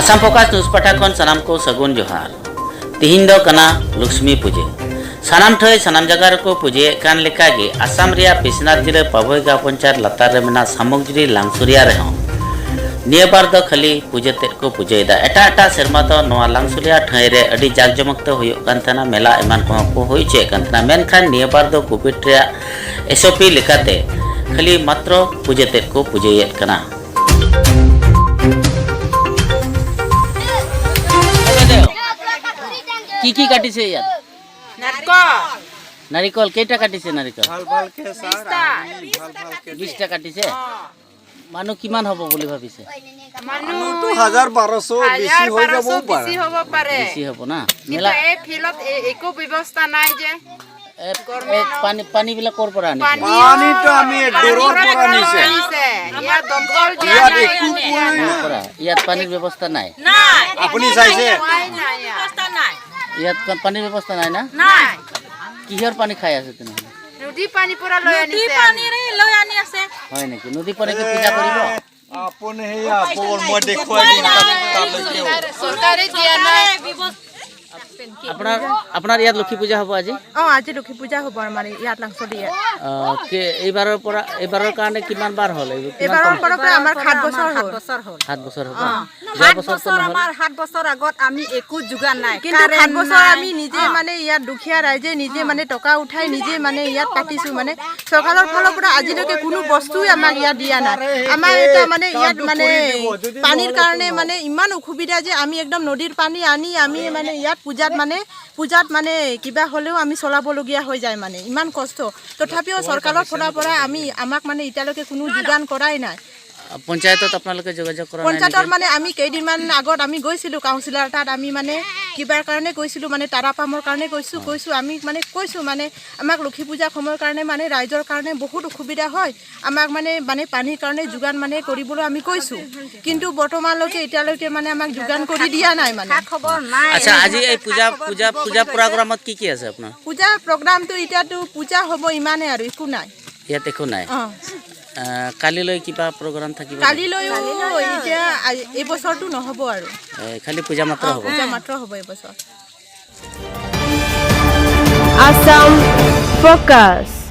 Assam focus news पाठा खन सानाम को सगुन जोहार तिहिन दो कना लक्ष्मी पूजे सानाम ठय सानाम जगह रको पूजे कान लेका गे आसाम रिया पिसनार जिले पभयगा पंचायत लतार रे मेना सामुगजुरी लांगसुरिया रे हूं निया बार दो खाली पूजे तेद को पूजेदा एटा एटा सेरमा तो नोआ लांगसुरिया ठय रे अडी जाकजमक तो हुयो कान थाना मेला एमान को होई चे कान थाना मेनखान निया बार दो कोविड रे एसओपी लेकाते खाली मात्र पूजे तेद को पूजेयत कना की काटिसे यार नारिकल केटा काटिसे नारिकल ভাল ভালকে স্যার 20টা কাটিছে মানুহ কিমান হ'ব বুলি ভাবিছে মানুহ তো 1200 বেছি হৈ যাব পাৰে বেছি হ'ব পাৰে বেছি হ'ব না মেলা এই ফিলত একো ব্যৱস্থা নাই যে পানী বিলা কৰ পৰা আনি পানী তো আমি দূৰৰ পৰা নিছে ইয়াত দমকল ইয়াত একো পোৱা নাই ইয়াত পানীৰ ব্যৱস্থা নাই আপুনি চাইছে ব্যৱস্থা নাই ইয়াত পানীৰ ব্যৱস্থা নাই না নাই কিহৰ পানী খাই আছে তেনেহ'লে নদী পানী পৰা লৈ আনিছে নদী পানীৰে লৈ আনি আছে হয় নেকি নদী পানী কি পূজা কৰিব আপুনি হেয়া পৰ মই দেখুৱাই দিম তালৈকে চৰকাৰে দিয়া নাই আপোনাৰ ইয়াত লক্ষী পূজা হ'ব আজি আজি লক্ষী পূজা হ'ব আমাৰ ইয়াত লাংচলিয়া এইবাৰৰ কাৰণে কিমান বাৰ হ'ল এইবাৰৰ পৰা আমাৰ 7 বছৰ হ'ল 7 বছৰ হ'ব 7 বছৰ আমাৰ 7 বছৰ আগত আমি একো যোগান নাই কিন্তু 7 বছৰ আমি নিজে মানে ইয়াত দুখীয়া ৰাইজে নিজে মানে টকা উঠাই নিজে মানে ইয়াত পাতিছো মানে চৰকাৰৰ ফালৰ পৰা আজিলৈকে কোনো বস্তুই আমাক ইয়াত দিয়া নাই আমাৰ এটা মানে ইয়াত মানে পানীৰ কাৰণে মানে ইমান অসুবিধা যে আমি একদম নদীৰ পানী আনি আমি মানে ইয়াত পূজাত মানে কিবা হলেও আমি চলাবলগীয়া হৈ যায় মানে ইমান কষ্ট তথাপিও চৰকাৰৰ ফালৰ পৰা আমাক মানে এতিয়ালৈকে কোনো যোগান কৰাই নাই পঞ্চায়তত আপোনালোকে যোগাযোগ কৰা নাই পঞ্চায়তত মানে আমি কেইদিনমান আগত আমি গৈছিলো কাউন্সিলৰ তাত আমি মানে কিবাৰ কাৰণে গৈছিলো মানে তাৰাপামৰ কাৰণে কৈছো আমি মানে কৈছো মানে আমাক লক্ষী পূজা সময়ৰ কাৰণে মানে ৰাইজৰ কাৰণে বহুত অসুবিধা হয় আমাক মানে পানীৰ কাৰণে যোগান মানে কৰিবলৈ আমি কৈছো কিন্তু বৰ্তমানলৈকে এতিয়ালৈকে মানে আমাক যোগান কৰি দিয়া নাই মানে খবৰ নাই আচ্ছা আজি এই পূজা প্ৰগ্ৰামত কি আছে আপোনাৰ পূজা প্ৰগ্ৰামটো এতিয়াতো পূজা হ'ব ইমানে আৰু একো নাই ইয়াত একো নাই কালিলৈ কিবা প্ৰগ্ৰাম থাকিব কালিলৈ এতিয়া এই বছৰটো নহব আৰু খালি পূজা মাত্ৰ হ'ব এই বছৰ Assam Focus.